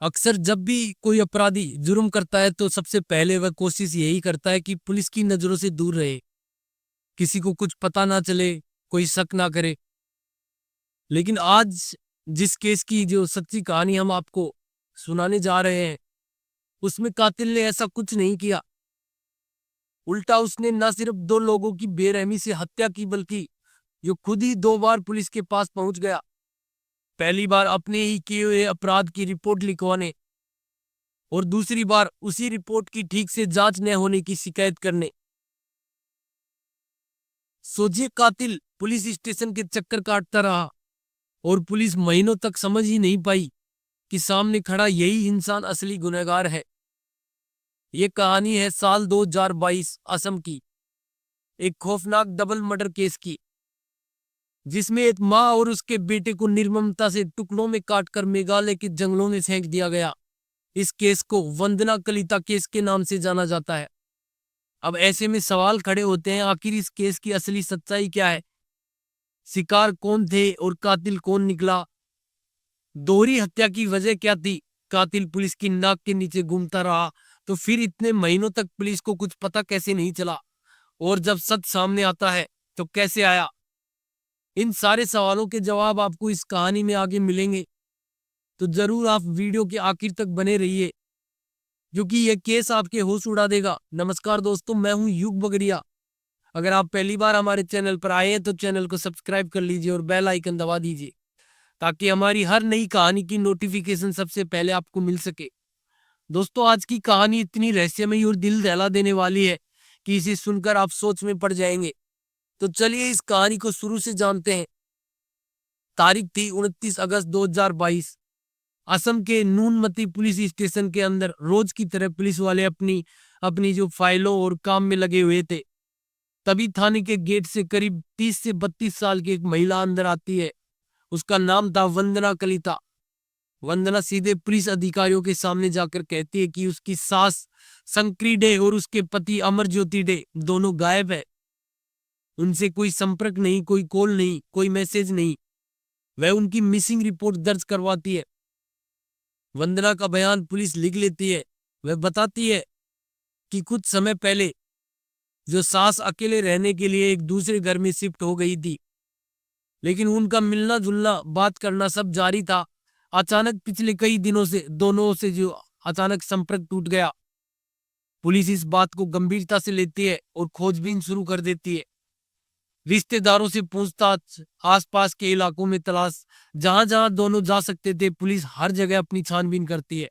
अक्सर जब भी कोई अपराधी जुर्म करता है तो सबसे पहले वह कोशिश यही करता है कि पुलिस की नजरों से दूर रहे, किसी को कुछ पता ना चले, कोई शक ना करे। लेकिन आज जिस केस की जो सच्ची कहानी हम आपको सुनाने जा रहे हैं, उसमें कातिल ने ऐसा कुछ नहीं किया। उल्टा उसने न सिर्फ दो लोगों की बेरहमी से हत्या की, बल्कि जो खुद ही दो बार पुलिस के पास पहुंच गया। पहली बार अपने ही किए हुए अपराध की रिपोर्ट लिखवाने, और दूसरी बार उसी रिपोर्ट की ठीक से जांच न होने की शिकायत करने। सोचिए, कातिल पुलिस स्टेशन के चक्कर काटता रहा और पुलिस महीनों तक समझ ही नहीं पाई कि सामने खड़ा यही इंसान असली गुनहगार है। ये कहानी है साल 2022 असम की, एक खौफनाक डबल मर्डर केस की, जिसमें एक माँ और उसके बेटे को निर्ममता से टुकड़ों में काटकर मेघालय के जंगलों में फेंक दिया गया। इस केस को वंदना कलिता केस के नाम से जाना जाता है। अब ऐसे में सवाल खड़े होते हैं, आखिर इस केस की असली सच्चाई क्या है? शिकार कौन थे और कातिल कौन निकला? दोहरी हत्या की वजह क्या थी? कातिल पुलिस की नाक के नीचे घूमता रहा तो फिर इतने महीनों तक पुलिस को कुछ पता कैसे नहीं चला? और जब सच सामने आता है तो कैसे आया? इन सारे सवालों के जवाब आपको इस कहानी में आगे मिलेंगे, तो जरूर आप वीडियो के आखिर तक बने रहिए, क्योंकि यह केस आपके होश उड़ा देगा। नमस्कार दोस्तों, मैं हूं युग बगड़िया। अगर आप पहली बार हमारे चैनल पर आए हैं तो चैनल को सब्सक्राइब कर लीजिए और बेल आइकन दबा दीजिए, ताकि हमारी हर नई कहानी की नोटिफिकेशन सबसे पहले आपको मिल सके। दोस्तों, आज की कहानी इतनी रहस्यमयी और दिल दहला देने वाली है कि इसे सुनकर आप सोच में पड़ जाएंगे। तो चलिए इस कहानी को शुरू से जानते हैं। तारीख थी 29 अगस्त 2022। असम के नूनमती पुलिस स्टेशन के अंदर रोज की तरह पुलिस वाले अपनी अपनी जो फाइलों और काम में लगे हुए थे। तभी थाने के गेट से करीब 30 से 32 साल की एक महिला अंदर आती है। उसका नाम था वंदना कलिता। वंदना सीधे पुलिस अधिकारियों के सामने जाकर कहती है कि उसकी सास संक्री डे और उसके पति अमर ज्योति डे दोनों गायब है। उनसे कोई संपर्क नहीं, कोई कॉल नहीं, कोई मैसेज नहीं। वह उनकी मिसिंग रिपोर्ट दर्ज करवाती है। वंदना का बयान पुलिस लिख लेती है। वह बताती है कि कुछ समय पहले जो सास अकेले रहने के लिए एक दूसरे घर में शिफ्ट हो गई थी, लेकिन उनका मिलना जुलना, बात करना सब जारी था। अचानक पिछले कई दिनों से दोनों से जो अचानक संपर्क टूट गया। पुलिस इस बात को गंभीरता से लेती है और खोजबीन शुरू कर देती है। रिश्तेदारों से पूछताछ, आसपास के इलाकों में तलाश, जहां जहां दोनों जा सकते थे पुलिस हर जगह अपनी छानबीन करती है,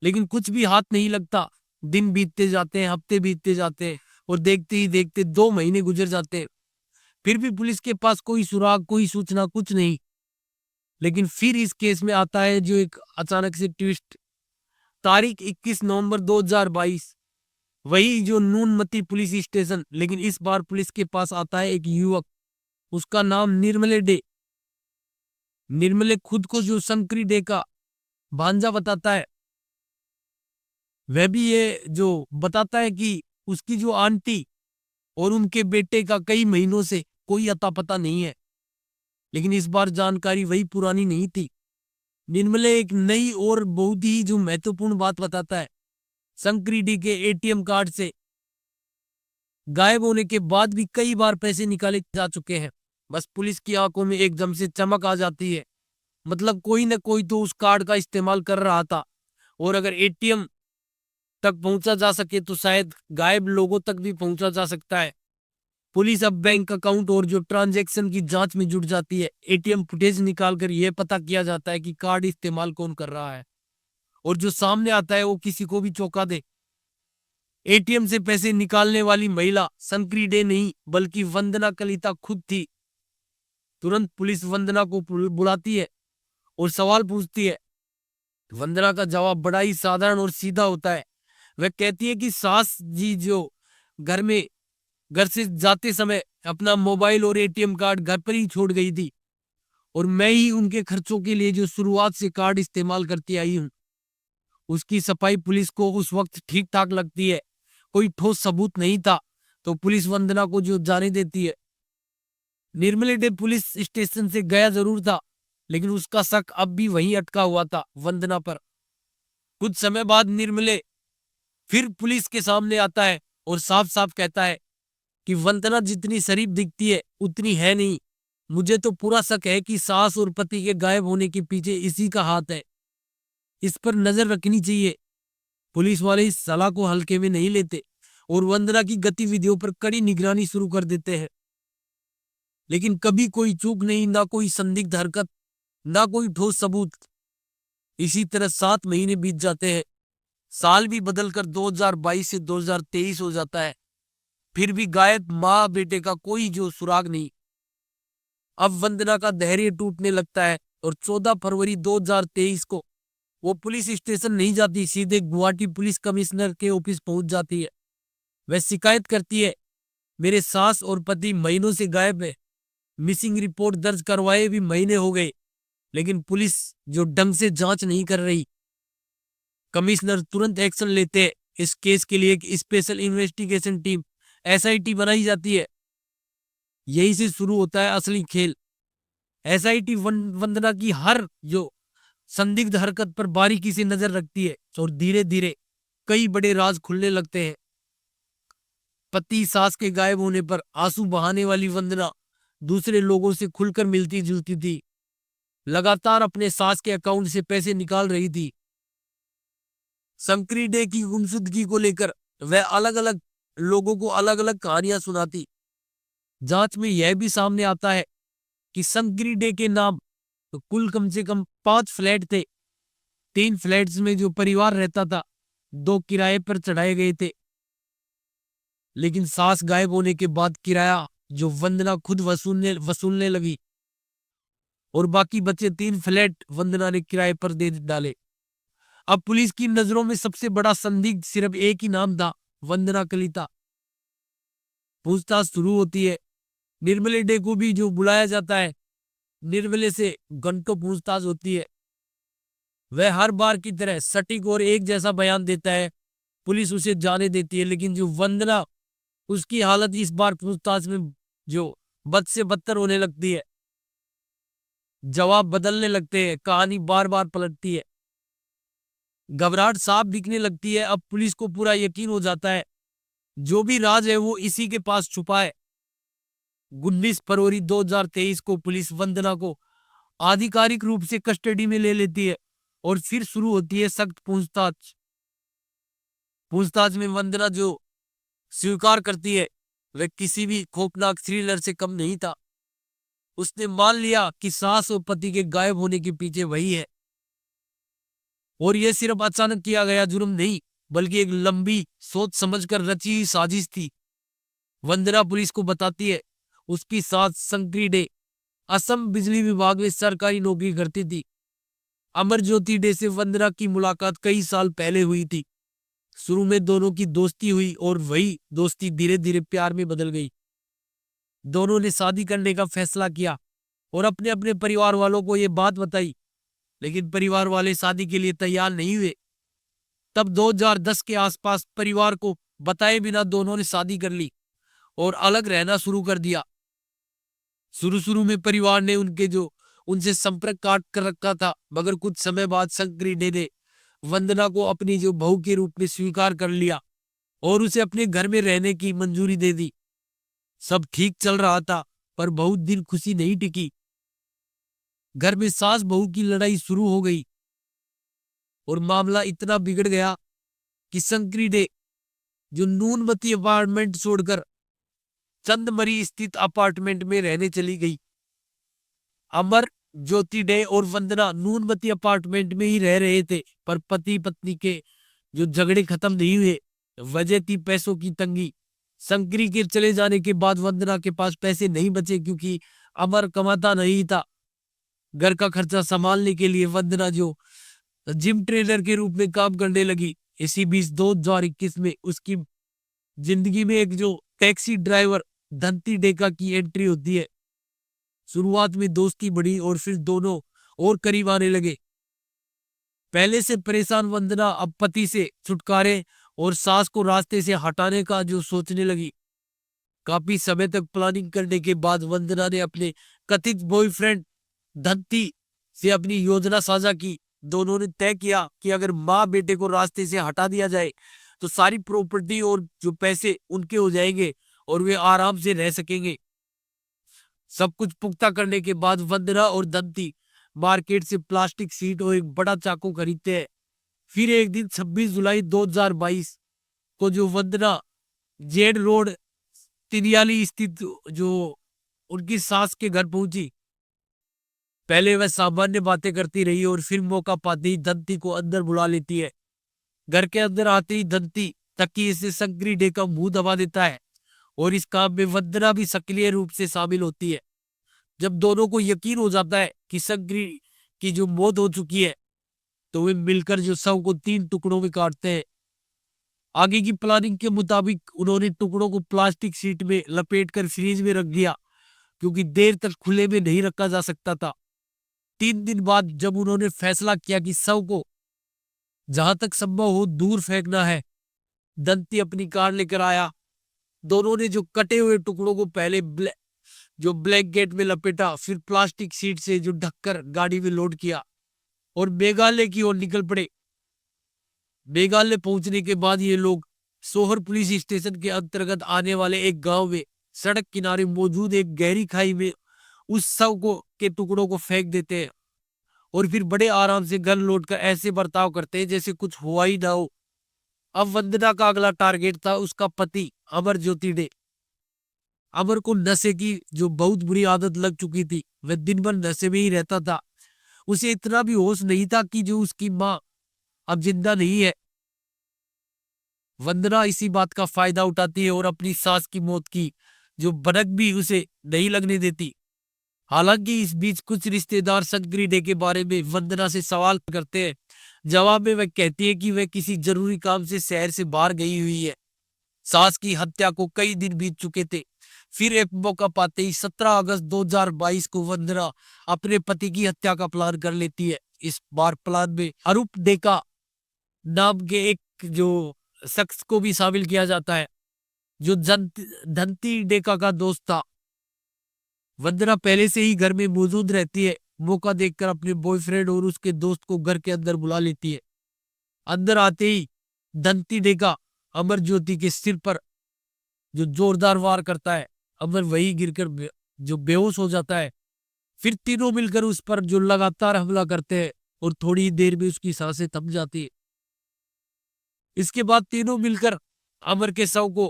लेकिन कुछ भी हाथ नहीं लगता। दिन बीतते जाते हैं, हफ्ते बीतते जाते हैं, और देखते ही देखते 2 महीने गुजर जाते हैं। फिर भी पुलिस के पास कोई सुराग, कोई सूचना, कुछ नहीं। लेकिन फिर इस केस में आता है जो एक अचानक से ट्विस्ट। तारीख 21 नवंबर 2022, वही जो नूनमती पुलिस स्टेशन, लेकिन इस बार पुलिस के पास आता है एक युवक। उसका नाम निर्मले डे। निर्मले खुद को जो शंकरी डे का भांजा बताता है। वह भी ये जो बताता है कि उसकी जो आंटी और उनके बेटे का कई महीनों से कोई अता पता नहीं है। लेकिन इस बार जानकारी वही पुरानी नहीं थी। निर्मले एक नई और बहुत ही जो महत्वपूर्ण बात बताता है। शंकरी डी के एटीएम कार्ड से गायब होने के बाद भी कई बार पैसे निकाले जा चुके हैं। बस पुलिस की आंखों में एकदम से चमक आ जाती है। मतलब कोई न कोई तो उस कार्ड का इस्तेमाल कर रहा था, और अगर एटीएम तक पहुंचा जा सके तो शायद गायब लोगों तक भी पहुंचा जा सकता है। पुलिस अब बैंक अकाउंट और जो ट्रांजैक्शन की जांच में जुट जाती है। एटीएम फुटेज निकालकर यह पता किया जाता है कि कार्ड इस्तेमाल कौन कर रहा है, और जो सामने आता है वो किसी को भी चौंका दे। एटीएम से पैसे निकालने वाली महिला शंकरी डे नहीं, बल्कि वंदना कलिता खुद थी। तुरंत पुलिस वंदना को बुलाती है और सवाल पूछती है। वंदना का जवाब बड़ा ही साधारण और सीधा होता है। वह कहती है कि सास जी जो घर से जाते समय अपना मोबाइल और एटीएम कार्ड घर पर ही छोड़ गई थी, और मैं ही उनके खर्चों के लिए जो शुरुआत से कार्ड इस्तेमाल करती आई हूँ। उसकी सफाई पुलिस को उस वक्त ठीक ठाक लगती है। कोई ठोस सबूत नहीं था, तो पुलिस वंदना को जो जाने देती है। निर्मले डे पुलिस स्टेशन से गया जरूर था, लेकिन उसका शक अब भी वहीं अटका हुआ था, वंदना पर। कुछ समय बाद निर्मले फिर पुलिस के सामने आता है और साफ साफ कहता है कि वंदना जितनी शरीफ दिखती है उतनी है नहीं। मुझे तो पूरा शक है कि सास और पति के गायब होने के पीछे इसी का हाथ है। इस पर नजर रखनी चाहिए। पुलिस वाले इस सलाह को हल्के में नहीं लेते और वंदना की गतिविधियों पर कड़ी निगरानी शुरू कर देते हैं। लेकिन कभी कोई चूक नहीं, ना कोई संदिग्ध हरकत, ना कोई ठोस सबूत। इसी तरह 7 महीने बीत जाते हैं। साल भी बदलकर 2022 से 2023 हो जाता है। फिर भी गायब माँ बेटे का कोई जो सुराग नहीं। अब वंदना का धैर्य टूटने लगता है और 14 फरवरी 2023 को वो पुलिस स्टेशन नहीं जाती, सीधे गुवाहाटी पुलिस कमिश्नर के ऑफिस पहुंच जाती है। वह शिकायत करती है, मेरे सास और पति महीनों से गायब है। मिसिंग रिपोर्ट दर्ज करवाए भी महीने हो गए, लेकिन पुलिस जो ढंग से जांच नहीं कर रही। कमिश्नर तुरंत एक्शन लेते हैं। इस केस के लिए एक स्पेशल इन्वेस्टिगेशन टीम SIT बनाई जाती है। यही से शुरू होता है असली खेल। SIT वंदना की हर जो संदिग्ध हरकत पर बारीकी से नजर रखती है और धीरे धीरे कई बड़े राज खुलने लगते हैं। पति सास के गायब होने पर आंसू बहाने वाली वंदना दूसरे लोगों से खुलकर मिलती जुलती थी। लगातार अपने सास के अकाउंट से पैसे निकाल रही थी। शंकरी डे की गुमशुदगी को लेकर वह अलग अलग लोगों को अलग अलग कहानियां सुनाती। जांच में यह भी सामने आता है कि शंकरी डे के नाम तो कुल कम से कम 5 फ्लैट थे। 3 फ्लैट्स में जो परिवार रहता था, 2 किराए पर चढ़ाए गए थे। लेकिन सास गायब होने के बाद किराया जो वंदना खुद वसूलने लगी और बाकी बचे 3 फ्लैट वंदना ने किराए पर दे डाले। अब पुलिस की नजरों में सबसे बड़ा संदिग्ध सिर्फ एक ही नाम था, वंदना कलिता। पूछताछ शुरू होती है। निर्मले डे को भी जो बुलाया जाता है। निर्मले से घंटों पूछताछ होती है। वह हर बार की तरह सटीक और एक जैसा बयान देता है। पुलिस उसे जाने देती है, लेकिन जो वंदना, उसकी हालत इस बार पूछताछ में जो बद से बदतर होने लगती है। जवाब बदलने लगते हैं, कहानी बार बार पलटती है, घबराहट साफ दिखने लगती है। अब पुलिस को पूरा यकीन हो जाता है जो भी राज है वो इसी के पास छुपा है। 19 फरवरी 2023 को पुलिस वंदना को आधिकारिक रूप से कस्टडी में ले लेती है और फिर शुरू होती है सख्त पूछताछ। पूछताछ में वंदना जो स्वीकार करती है वह किसी भी खौफनाक थ्रिलर से कम नहीं था। उसने मान लिया कि सास और पति के गायब होने के पीछे वही है और यह सिर्फ अचानक किया गया जुर्म नहीं, बल्कि एक लंबी सोच समझकर रची हुई साजिश थी। वंदना पुलिस को बताती है उसकी सास शंकरी डे असम बिजली विभाग में सरकारी नौकरी करती थी। अमर ज्योति डे से वंदना की मुलाकात कई साल पहले हुई थी। शुरू में दोनों की दोस्ती हुई और वही दोस्ती धीरे धीरे प्यार में बदल गई। दोनों ने शादी करने का फैसला किया और अपने अपने परिवार वालों को यह बात बताई, लेकिन परिवार वाले शादी के लिए तैयार नहीं हुए। तब 2010 के आसपास परिवार को बताए बिना दोनों ने शादी कर ली और अलग रहना शुरू कर दिया। शुरू में परिवार ने उनसे संपर्क काट कर रखा था, मगर कुछ समय बाद शंकरी डे ने वंदना को अपनी जो बहू के रूप में स्वीकार कर लिया और उसे अपने घर में रहने की मंजूरी दे दी। सब ठीक चल रहा था, पर बहुत दिन खुशी नहीं टिकी। घर में सास बहू की लड़ाई शुरू हो गई और मामला इतना बिगड़ गया कि शंकरी डे जो नूनमती अपार्टमेंट छोड़कर चंदमरी स्थित अपार्टमेंट में रहने चली गई। अमर ज्योति डे और वंदना नूनमती अपार्टमेंट में ही रह रहे थे, पर पति पत्नी के जो झगड़े खत्म नहीं हुए। वजह थी पैसों की तंगी। शंकरी के चले जाने के बाद वंदना के पास पैसे नहीं बचे, क्योंकि अमर कमाता नहीं था। घर का खर्चा संभालने के लिए वंदना जो जिम ट्रेनर के रूप में काम करने लगी। इसी बीच 2021 में उसकी जिंदगी में एक जो टैक्सी ड्राइवर धंती डेका की एंट्री होती है। शुरुआत में दोस्ती बढ़ी और फिर दोनों और करीब आने लगे। पहले से परेशान वंदना अब पति से छुटकारे और सास को रास्ते से हटाने का जो सोचने लगी। काफी समय तक प्लानिंग करने के बाद वंदना ने अपने कथित बॉयफ्रेंड धंती से अपनी योजना साझा की दोनों ने तय किया कि अगर माँ बेटे को रास्ते से हटा दिया जाए तो सारी प्रॉपर्टी और जो पैसे उनके हो जाएंगे और वे आराम से रह सकेंगे। सब कुछ पुख्ता करने के बाद वंदना और दंती मार्केट से प्लास्टिक सीट और एक बड़ा चाकू खरीदते हैं। फिर एक दिन 26 जुलाई 2022 को जो वंदना जेड रोड तिरियाली स्थित जो उनकी सास के घर पहुंची। पहले वह सामान्य बातें करती रही और फिर मौका पाते ही दंती को अंदर बुला लेती है। घर के अंदर आते ही दंती तकिए से संकरी डे का मुंह दबा देता है और इस काम में वंदना भी सक्रिय रूप से शामिल होती है। जब दोनों को यकीन हो जाता है कि संकरी की जो मौत हो चुकी है तो वे मिलकर जो शव को 3 टुकड़ों में काटते हैं। आगे की प्लानिंग के मुताबिक उन्होंने टुकड़ों को प्लास्टिक शीट में लपेटकर फ्रीज में रख दिया क्योंकि देर तक खुले में नहीं रखा जा सकता था। 3 दिन बाद जब उन्होंने फैसला किया कि शव को जहां तक संभव हो दूर फेंकना है, दंती अपनी कार लेकर आया। दोनों ने जो कटे हुए टुकड़ों को पहले जो ब्लैक गेट में लपेटा, फिर प्लास्टिक सीट से जो ढककर गाड़ी में लोड किया और मेघालय की ओर निकल पड़े। मेघालय पहुंचने के बाद ये लोग सोहर पुलिस स्टेशन के अंतर्गत आने वाले एक गांव में सड़क किनारे मौजूद एक गहरी खाई में उस शव को के टुकड़ों को फेंक देते हैं और फिर बड़े आराम से घर लौटकर ऐसे बर्ताव करते हैं जैसे कुछ हुआ ही ना हो। अब वंदना का अगला टारगेट था उसका पति अमर ज्योति डे। अमर को नशे की जो बहुत बुरी आदत लग चुकी थी, वह दिन भर नशे में ही रहता था। उसे इतना भी होश नहीं था कि जो उसकी माँ अब जिंदा नहीं है। वंदना इसी बात का फायदा उठाती है और अपनी सास की मौत की जो भनक भी उसे नहीं लगने देती। हालांकि इस बीच कुछ रिश्तेदार संकरी डे के बारे में वंदना से सवाल करते हैं। जवाब में वह कहती है कि वह किसी जरूरी काम से शहर से बाहर गई हुई है। सास की हत्या को कई दिन बीत चुके थे। फिर एक मौका पाते ही 17 अगस्त 2022 को वंदना अपने पति की हत्या का प्लान कर लेती है। इस बार प्लान में अरूप डेका नाम के एक जो शख्स को भी शामिल किया जाता है जो धंती डेका का दोस्त था। वंदना पहले से ही घर में मौजूद रहती है। मौका देखकर अपने बॉयफ्रेंड और उसके दोस्त को घर के अंदर बुला लेती है। अंदर आते ही धंती डेका अमर ज्योति के सिर पर जो जोरदार वार करता है। अमर वही गिरकर जो बेहोश हो जाता है। फिर तीनों मिलकर उस पर जो लगातार हमला करते हैं और थोड़ी देर में उसकी सांसें थम जाती है। इसके बाद तीनों मिलकर अमर के शव को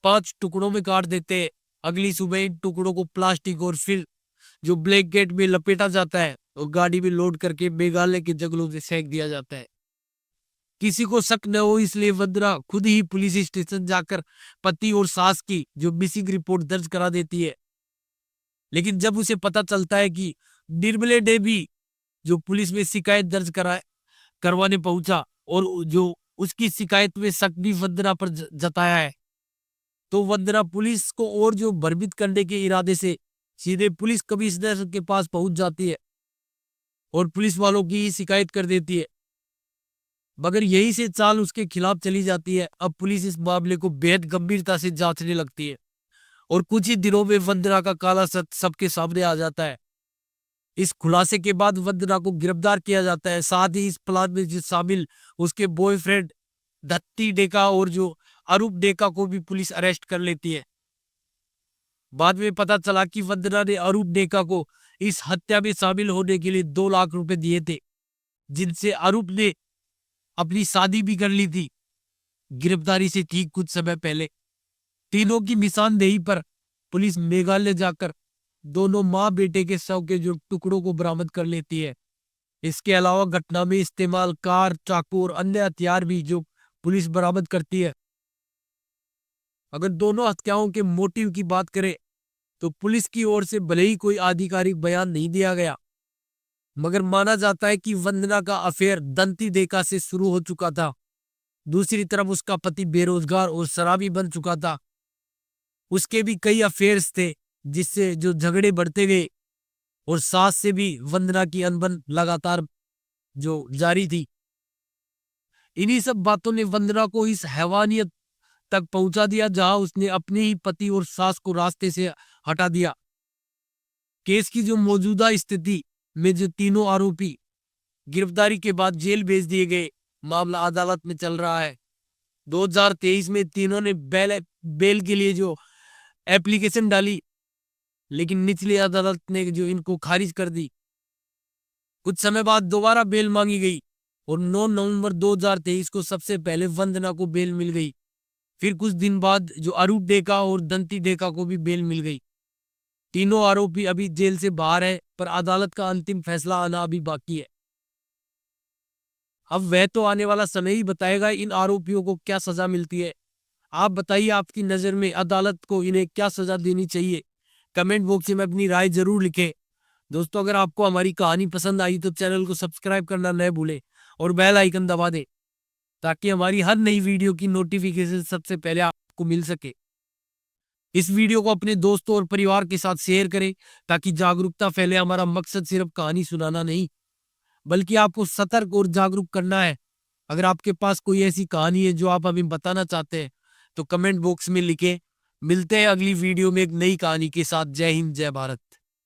5 टुकड़ों में काट देते हैं। अगली सुबह इन टुकड़ों को प्लास्टिक और फिर जो ब्लैक गेट में लपेटा जाता है और गाड़ी में लोड करके मेघालय के जंगलों में फेंक दिया जाता है। किसी को शक न हो इसलिए वंदना खुद ही पुलिस स्टेशन जाकर पति और सास की जो मिसिंग रिपोर्ट दर्ज करा देती है। लेकिन जब उसे पता चलता है कि निर्मले डे भी जो पुलिस में शिकायत दर्ज करवाने पहुंचा और जो उसकी शिकायत में शक भी वंदना पर जताया है, तो वंदना पुलिस को और जो भ्रमित करने के इरादे से सीधे पुलिस कमिश्नर के पास पहुंच जाती है और पुलिस वालों की शिकायत कर देती है। मगर यही से चाल उसके खिलाफ चली जाती है। अब पुलिस इस मामले को बेहद गंभीरता से जांचने लगती है और कुछ ही दिनों में वंदना का काला सच सबके सामने आ जाता है। इस खुलासे के बाद वंदना को गिरफ्तार किया जाता है। साथ ही इस प्लान में जो शामिल उसके बॉयफ्रेंड धत्ती डेका और जो अरूप डेका को भी पुलिस अरेस्ट कर लेती है। बाद में पता चला कि वंदना ने अरूप डेका को इस हत्या में शामिल होने के लिए 2 लाख रुपए दिए थे, जिनसे अरूप ने अपनी शादी भी कर ली थी गिरफ्तारी से ठीक कुछ समय पहले। तीनों की निशानदेही पर पुलिस मेघालय जाकर दोनों माँ बेटे के शव के जो टुकड़ों को बरामद कर लेती है। इसके अलावा घटना में इस्तेमाल कार, चाकू और अन्य हथियार भी जो पुलिस बरामद करती है। अगर दोनों हत्याओं के मोटिव की बात करें तो पुलिस की ओर से भले ही कोई आधिकारिक बयान नहीं दिया गया, मगर माना जाता है कि वंदना का अफेयर दंती डेका से शुरू हो चुका था। दूसरी तरफ उसका पति बेरोजगार और शराबी बन चुका था। उसके भी कई अफेयर्स थे जिससे जो झगड़े बढ़ते गए और सास से भी वंदना की अनबन लगातार जो जारी थी। इन्हीं सब बातों ने वंदना को इस हैवानियत तक पहुंचा दिया जहां उसने अपने ही पति और सास को रास्ते से हटा दिया। केस की जो मौजूदा स्थिति में जो तीनों आरोपी गिरफ्तारी के बाद जेल भेज दिए गए। मामला अदालत में चल रहा है। 2023 में तीनों ने बेल के लिए जो एप्लीकेशन डाली, लेकिन निचली अदालत ने जो इनको खारिज कर दी। कुछ समय बाद दोबारा बेल मांगी गई और 9 नवंबर 2023 को सबसे पहले वंदना को बेल मिल गई। फिर कुछ दिन बाद जो अरूप डेका और दंती डेका को भी बेल मिल गई। तीनों आरोपी अभी जेल से बाहर है, पर अदालत का अंतिम फैसला आना अभी बाकी है। अब वह तो आने वाला समय ही बताएगा इन आरोपियों को क्या सजा मिलती है। आप बताइए, आपकी नजर में अदालत को इन्हें क्या सजा देनी चाहिए? कमेंट बॉक्स में अपनी राय जरूर लिखें। दोस्तों, अगर आपको हमारी कहानी पसंद आई तो चैनल को सब्सक्राइब करना न भूलें और बेल आइकन दबा दें, ताकि हमारी हर नई वीडियो की नोटिफिकेशन सबसे पहले आपको मिल सके। इस वीडियो को अपने दोस्तों और परिवार के साथ शेयर करें, ताकि जागरूकता फैले। हमारा मकसद सिर्फ कहानी सुनाना नहीं, बल्कि आपको सतर्क और जागरूक करना है। अगर आपके पास कोई ऐसी कहानी है जो आप हमें बताना चाहते हैं, तो कमेंट बॉक्स में लिखें। मिलते हैं अगली वीडियो में एक नई कहानी के साथ। जय हिंद, जय भारत।